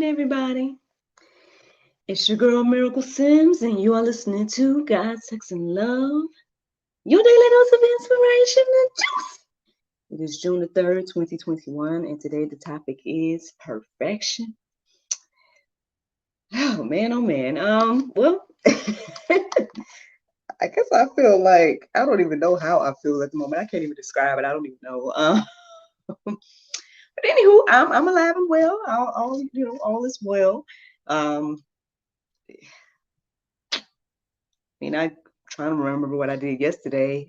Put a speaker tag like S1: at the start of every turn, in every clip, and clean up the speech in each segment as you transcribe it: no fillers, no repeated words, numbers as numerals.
S1: everybody. It's your girl Miracle Sims, and you are listening to God, Sex, and Love, your daily dose of inspiration and juice. It is June the 3rd, 2021, and today the topic is perfection. Oh man, oh man. Well, I guess I feel like I don't even know how I feel at the moment. I can't even describe it. I don't even know. But anywho, I'm alive and well. All is well. Um, I trying to remember what I did yesterday.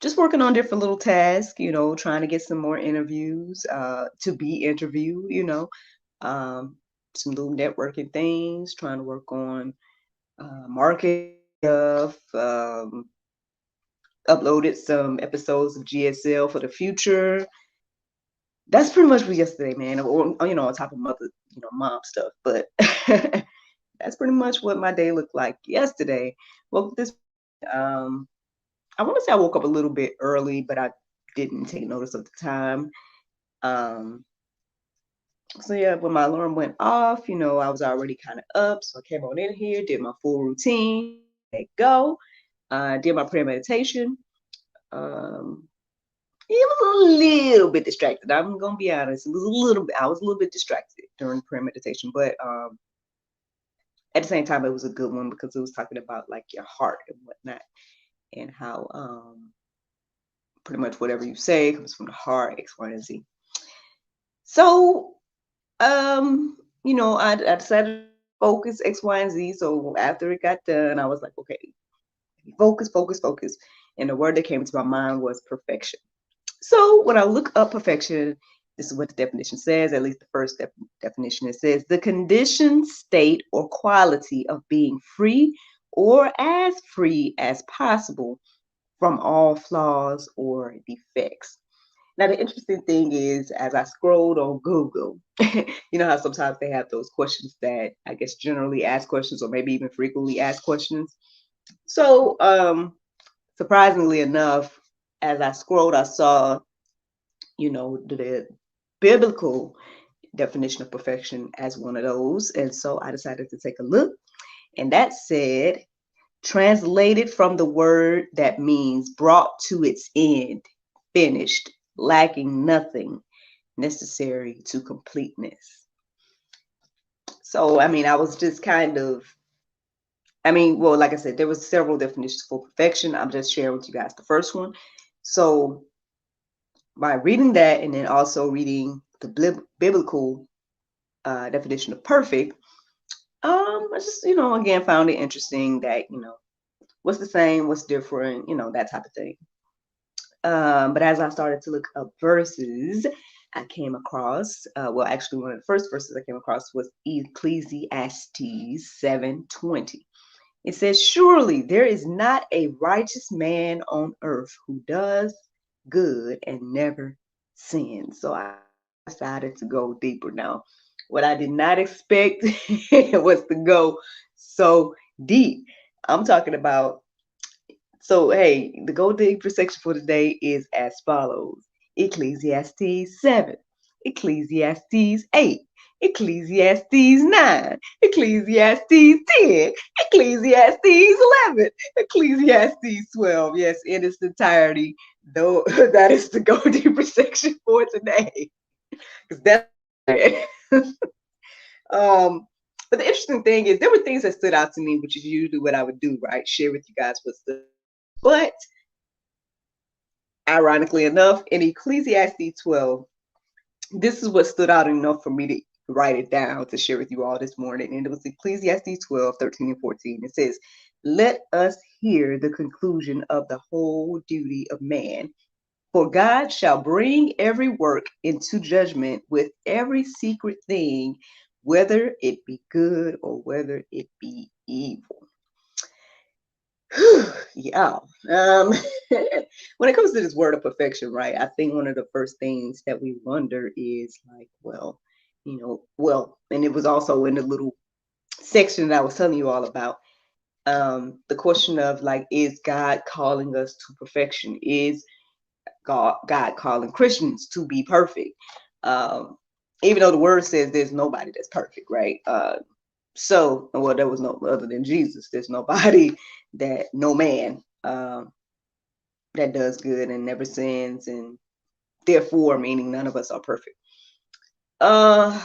S1: Just working on different little tasks, trying to get some more interviews, to be interviewed, um, some little networking things, trying to work on marketing stuff, uploaded some episodes of GSL for the future. That's pretty much what yesterday, man. Or, on top of mom stuff, but that's pretty much what my day looked like yesterday. Well, um, I want to say I woke up a little bit early, but I didn't take notice of the time. Um, so yeah, when my alarm went off, I was already kind of up. So I came on in here, did my full routine, let go, did my prayer meditation. It was a little bit distracted. I'm gonna be honest. I was a little bit distracted during prayer meditation, but at the same time, it was a good one because it was talking about like your heart and whatnot, and how pretty much whatever you say comes from the heart, X, Y, and Z. So, I decided to focus X, Y, and Z. So after it got done, I was like, okay, focus, focus, focus. And the word that came to my mind was perfection. So when I look up perfection, this is what the definition says, at least the first definition. It says the condition, state, or quality of being free or as free as possible from all flaws or defects. Now, the interesting thing is, as I scrolled on Google, you know how sometimes they have those questions that I guess generally asked questions or maybe even frequently asked questions. So, surprisingly enough, as I scrolled, I saw, the biblical definition of perfection as one of those. And so I decided to take a look. And that said, translated from the word that means brought to its end, finished, lacking nothing necessary to completeness. So, I was just well, like I said, there was several definitions for perfection. I'm just sharing with you guys the first one. So by reading that and then also reading the biblical definition of perfect, I just, again, found it interesting that, what's the same, what's different, that type of thing. But as I started to look up verses, I came across, actually, one of the first verses I came across was Ecclesiastes 7:20. It says, surely there is not a righteous man on earth who does good and never sins. So I decided to go deeper now. What I did not expect was to go so deep. I'm talking about, so hey, the go deeper section for today is as follows. Ecclesiastes 7, Ecclesiastes 8, Ecclesiastes 9, Ecclesiastes 10, Ecclesiastes 11, Ecclesiastes 12. Yes, in its entirety, though that is the go deeper section for today. Because that's but the interesting thing is there were things that stood out to me, which is usually what I would do, right? Share with you guys what's the but ironically enough, in Ecclesiastes 12, this is what stood out enough for me to write it down to share with you all this morning. And it was Ecclesiastes 12, 13, and 14. It says, let us hear the conclusion of the whole duty of man. For God shall bring every work into judgment with every secret thing, whether it be good or whether it be evil. Yeah. When it comes to this word of perfection, right? I think one of the first things that we wonder is like, and it was also in the little section that I was telling you all about. The question of like, is God calling us to perfection? Is God calling Christians to be perfect? even though the word says there's nobody that's perfect, right? So, well, there was no other than Jesus. There's nobody that, no man, that does good and never sins, and therefore, meaning none of us are perfect. Uh,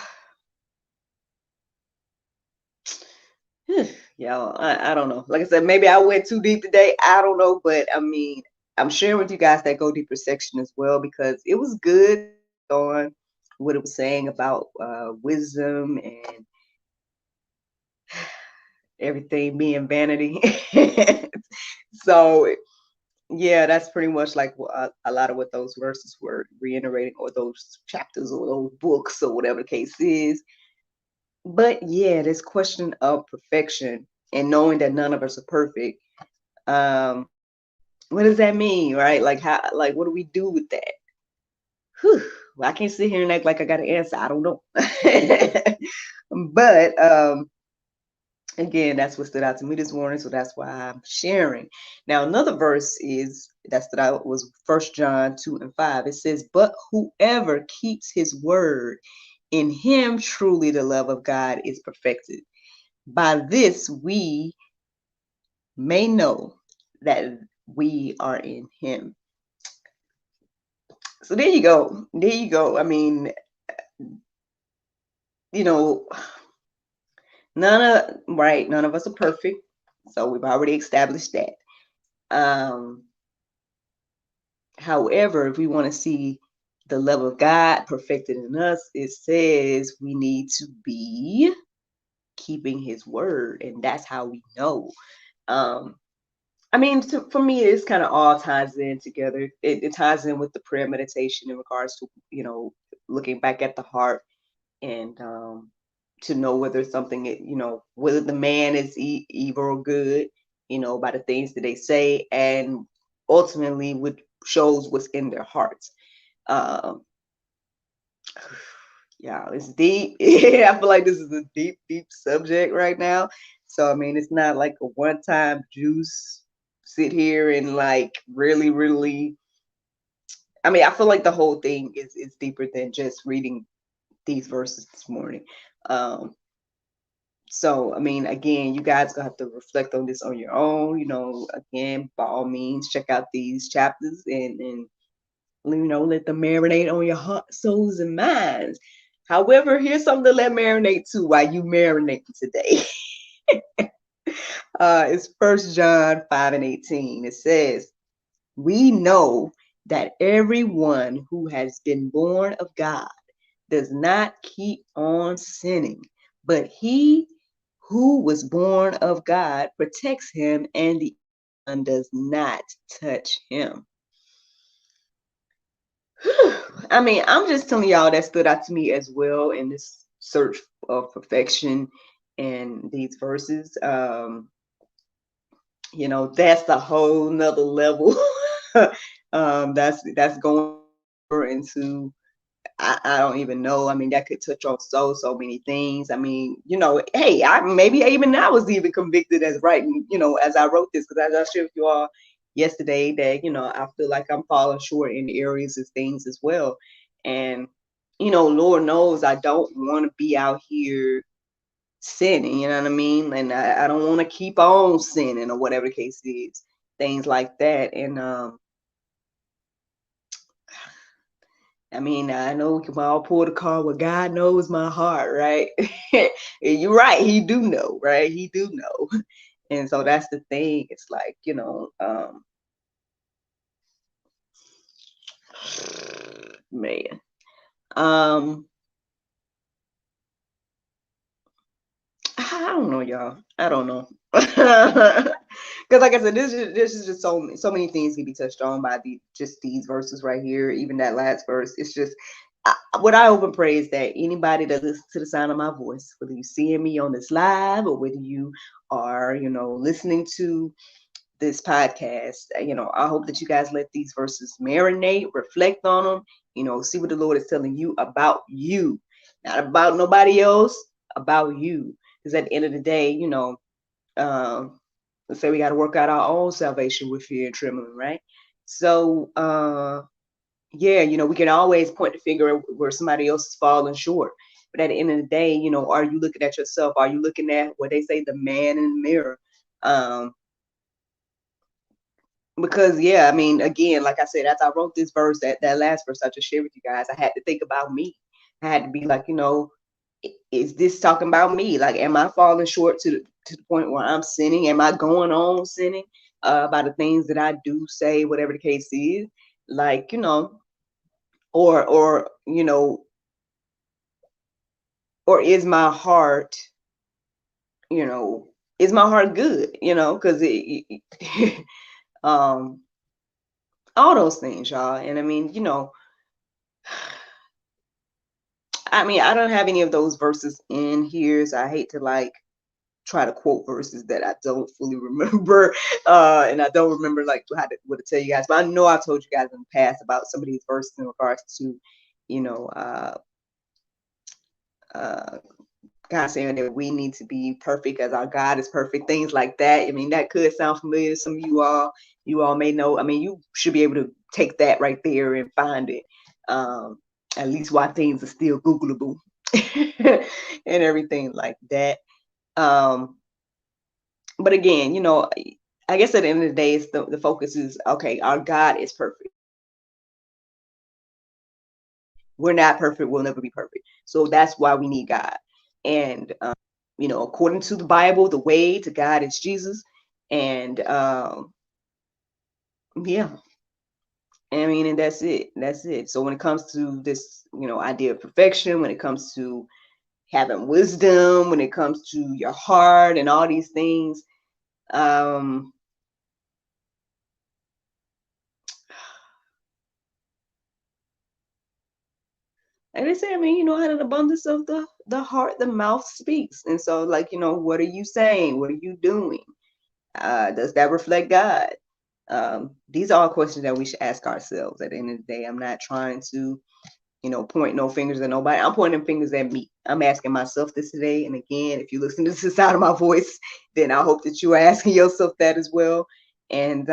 S1: y'all, I don't know. Like I said, maybe I went too deep today. I don't know, but I mean, I'm sharing with you guys that go deeper section as well because it was good on what it was saying about wisdom and everything being vanity. So yeah, that's pretty much like a lot of what those verses were reiterating, or those chapters, or those books, or whatever the case is. But yeah, this question of perfection and knowing that none of us are perfect. What does that mean, right? Like how, like what do we do with that? Whew. Well, I can't sit here and act like I got an answer. I don't know. But again, that's what stood out to me this morning, so that's why I'm sharing. Now, another verse is that stood out was 1 John 2:5. It says, "But whoever keeps his word, in him truly the love of God is perfected. By this we may know that we are in him." So there you go. There you go. I mean, you know, none of us are perfect. So we've already established that. Um, However, if we want to see the love of God perfected in us, it says we need to be keeping his word. And that's how we know. Um, I mean, for me, it's kind of all ties in together. It ties in with the prayer meditation in regards to, looking back at the heart, and to know whether something, whether the man is evil or good, by the things that they say, and ultimately what shows what's in their hearts. Um, yeah, it's deep. I feel like this is a deep, deep subject right now. So I mean, it's not like a one-time juice. Sit here and like really, really. I mean, I feel like the whole thing is deeper than just reading these verses this morning. Um, so I mean, again, you guys gonna have to reflect on this on your own. Again, by all means, check out these chapters and let them marinate on your heart, souls, and minds. However, here's something to let marinate too while you marinate today. It's 1 John 5:18. It says, "We know that everyone who has been born of God does not keep on sinning, but he who was born of God protects him, and the one does not touch him." I mean, I'm just telling y'all that stood out to me as well in this search of perfection and these verses. That's a whole nother level. That's going into, I don't even know. I mean, that could touch on so many things. I mean, hey, maybe even I was even convicted as writing, as I wrote this, because as I shared with you all yesterday, that I feel like I'm falling short in areas of things as well. And Lord knows I don't want to be out here sinning, you know what I mean? And I don't want to keep on sinning, or whatever the case is, things like that. And I mean, I know we can all pull the card, well, God knows my heart, right? And you're right, he do know, right? He do know. And so that's the thing. It's like, man. Um, I don't know, y'all. I don't know. Because like I said, this is just so many things can be touched on by these verses right here. Even that last verse, it's just what I hope and pray is that anybody that listens to the sound of my voice, whether you seeing me on this live or whether you are, listening to this podcast, I hope that you guys let these verses marinate, reflect on them, see what the Lord is telling you about you, not about nobody else, about you. Because at the end of the day, let's say we got to work out our own salvation with fear and trembling, right? So, yeah, we can always point the finger at where somebody else is falling short. But at the end of the day, are you looking at yourself? Are you looking at what they say, the man in the mirror? Um, because yeah, I mean, again, like I said, as I wrote this verse, that last verse I just shared with you guys, I had to think about me. I had to be like, is this talking about me? Like, am I falling short to the point where I'm sinning? Am I going on sinning by the things that I do say, whatever the case is? Like, or or is my heart, you know, is my heart good? Because um, all those things, y'all. And I mean, I don't have any of those verses in here, so I hate to like try to quote verses that I don't fully remember, and I don't remember like what to tell you guys. But I know I've told you guys in the past about some of these verses in regards to, you know, uh, uh, God saying that we need to be perfect as our God is perfect, things like that. I mean, that could sound familiar to some of you all. You all may know. I mean, you should be able to take that right there and find it. Um, at least why things are still Googleable and everything like that. Um, but again, I guess at the end of the day, it's the focus is okay. Our God is perfect. We're not perfect. We'll never be perfect. So that's why we need God. And according to the Bible, the way to God is Jesus. And yeah, I mean, and that's it. That's it. So when it comes to this, idea of perfection, when it comes to having wisdom, when it comes to your heart and all these things, um, and they say, I mean, out of the abundance of the heart, the mouth speaks. And so, like, what are you saying? What are you doing? Does that reflect God? These are all questions that we should ask ourselves. At the end of the day, I'm not trying to, point no fingers at nobody. I'm pointing fingers at me. I'm asking myself this today. And again, if you listen to this out of my voice, then I hope that you are asking yourself that as well. And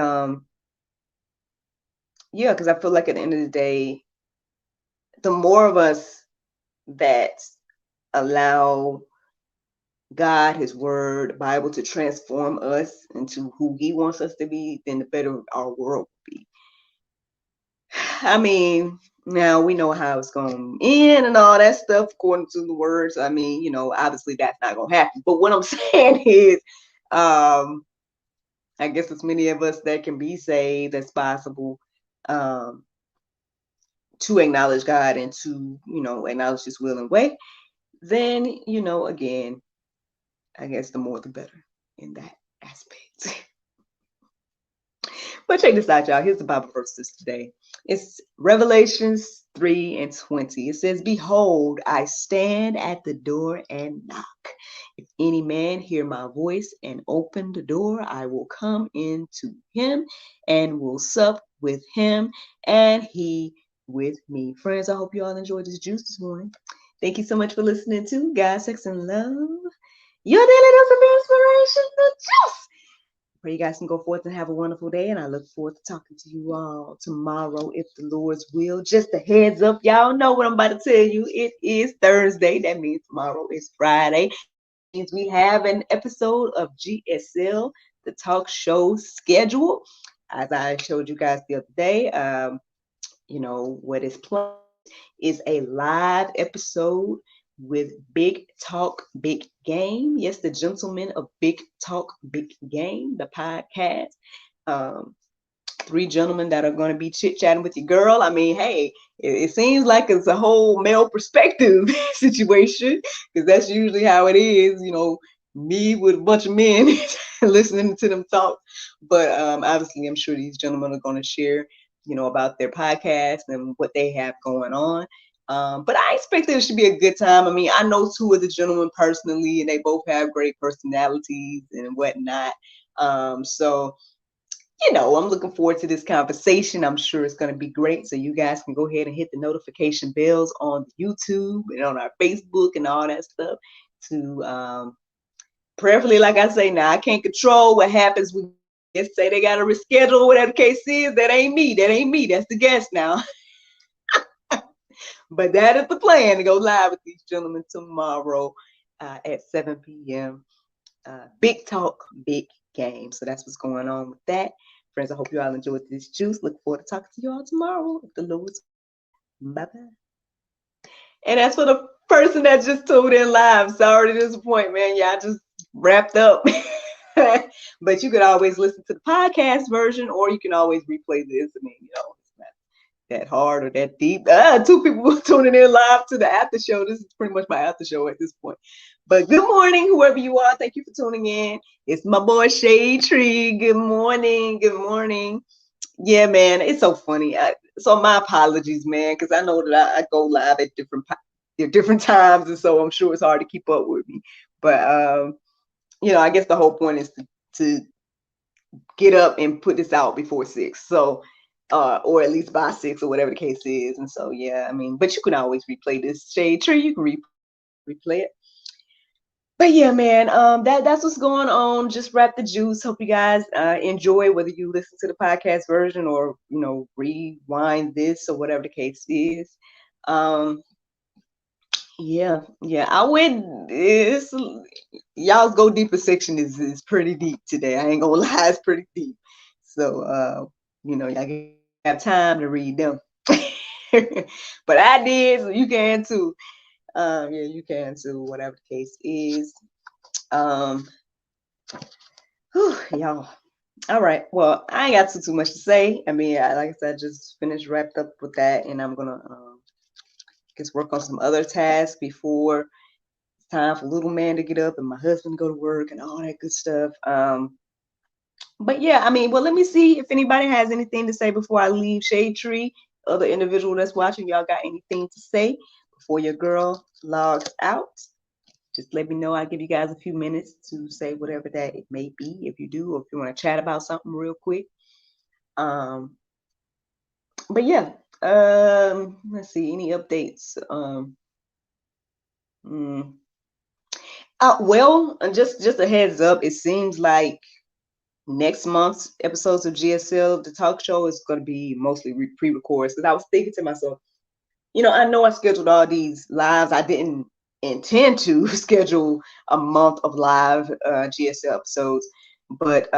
S1: yeah, because I feel like at the end of the day, the more of us that allow God, His Word, the Bible to transform us into who He wants us to be, then the better our world will be. I mean, now we know how it's going to end and all that stuff according to the words. I mean, obviously that's not going to happen. But what I'm saying is, I guess as many of us that can be saved as possible, to acknowledge God and to, acknowledge His will and way, then, again, I guess the more the better in that aspect. But check this out, y'all. Here's the Bible verses today. It's Revelations 3:20. It says, behold, I stand at the door and knock. If any man hear my voice and open the door, I will come into him and will sup with him and he with me. Friends, I hope you all enjoyed this juice this morning. Thank you so much for listening to God, Sex, and Love. Your daily dose of inspiration, the juice. Pray you guys can go forth and have a wonderful day. And I look forward to talking to you all tomorrow, if the Lord's will. Just a heads up, y'all know what I'm about to tell you. It is Thursday. That means tomorrow is Friday. That means we have an episode of GSL, the talk show schedule. As I showed you guys the other day, what is planned is a live episode with Big Talk Big Game. Yes, the gentlemen of Big Talk Big Game, the podcast. Um, three gentlemen that are going to be chit-chatting with your girl. I mean, hey, it seems like it's a whole male perspective situation, because that's usually how it is, me with a bunch of men listening to them talk. But obviously, I'm sure these gentlemen are going to share, about their podcast and what they have going on. But I expect it should be a good time. I mean, I know two of the gentlemen personally, and they both have great personalities and whatnot. So I'm looking forward to this conversation. I'm sure it's going to be great. So you guys can go ahead and hit the notification bells on YouTube and on our Facebook and all that stuff to prayerfully, like I say, now I can't control what happens with guests. Say they got to reschedule, whatever the case is. That ain't me. That ain't me. That's the guest now. But that is the plan, to go live with these gentlemen tomorrow at 7 p.m. Big talk, big game. So that's what's going on with that. Friends, I hope you all enjoyed this juice. Look forward to talking to you all tomorrow. If the Lord's bye-bye. And as for the person that just tuned in live, sorry to disappoint, man. Yeah, I just wrapped up. But you could always listen to the podcast version, or you can always replay this. I mean, it's not that hard or that deep. Two people tuning in live to the after show. This is pretty much my after show at this point. But good morning, whoever you are. Thank you for tuning in. It's my boy Shade Tree. Good morning. Good morning. Yeah, man, it's so funny. So my apologies, man, because I know that I go live at different times, and so I'm sure it's hard to keep up with me. But I guess the whole point is to get up and put this out before 6. So or at least by 6 or whatever the case is. And so yeah, I mean, but you can always replay this, Shade Tree. You can replay it. But yeah, man, that's what's going on. Just wrap the juice. Hope you guys enjoy, whether you listen to the podcast version or rewind this or whatever the case is. Yeah, I went. Y'all's go deeper section is pretty deep today. I ain't gonna lie, it's pretty deep. So y'all have time to read them. But I did, so you can too. Yeah, you can too, whatever the case is. Y'all. All right. Well, I ain't got too much to say. I mean, like I said, I just wrapped up with that, and I'm gonna just work on some other tasks before it's time for little man to get up and my husband to go to work and all that good stuff. But yeah, I mean, well, let me see if anybody has anything to say before I leave. Shade Tree, other individual that's watching, y'all got anything to say before your girl logs out? Just let me know. I'll give you guys a few minutes to say whatever that it may be, if you do, or if you want to chat about something real quick. But yeah, let's see, any updates? Well, just a heads up, it seems like next month's episodes of GSL, the talk show, is going to be mostly pre-recorded. Because I was thinking to myself, I know I scheduled all these lives. I didn't intend to schedule a month of live GSL episodes, but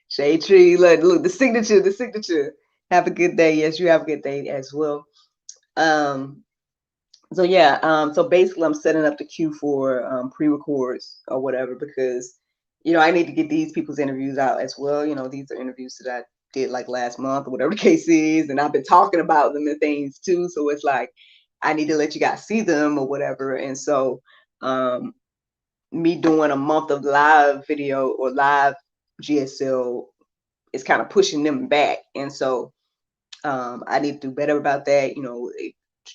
S1: Shade Tree, look, the signature. Have a good day. Yes, you have a good day as well. So yeah, so basically I'm setting up the queue for pre-records or whatever, because I need to get these people's interviews out as well. These are interviews that I did like last month or whatever the case is, and I've been talking about them and things too. So it's like I need to let you guys see them or whatever. And so me doing a month of live video or live GSL is kind of pushing them back. And so I need to do better about that.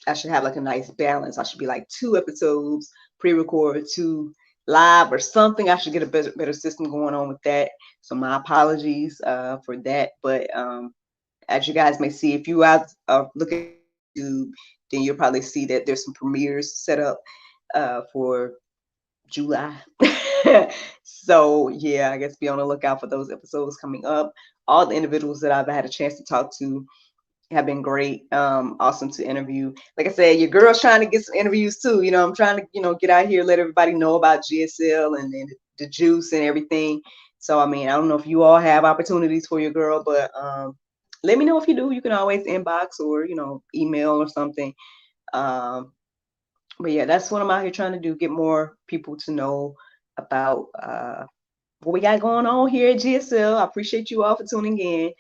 S1: I should have like a nice balance. I should be like 2 episodes pre-recorded, 2 live or something. I should get a better system going on with that. So my apologies for that. But as you guys may see, if you are looking at YouTube, then you'll probably see that there's some premieres set up for July. So yeah, I guess be on the lookout for those episodes coming up. All the individuals that I've had a chance to talk to have been great. Awesome to interview. Like I said, your girl's trying to get some interviews too. I'm trying to, get out here, let everybody know about GSL and the juice and everything. So, I mean, I don't know if you all have opportunities for your girl, but let me know if you do. You can always inbox or, email or something. But yeah, that's what I'm out here trying to do, get more people to know about what we got going on here at GSL. I appreciate you all for tuning in.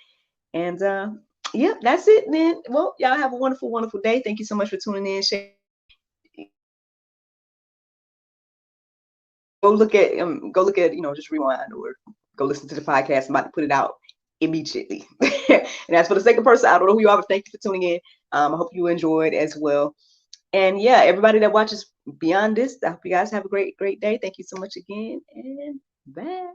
S1: And yeah, that's it then. Well, y'all have a wonderful, wonderful day. Thank you so much for tuning in. Go look at, just rewind or go listen to the podcast. I'm about to put it out immediately. And as for the second person, I don't know who you are, but thank you for tuning in. I hope you enjoyed as well. And yeah, everybody that watches beyond this, I hope you guys have a great, great day. Thank you so much again, and bye.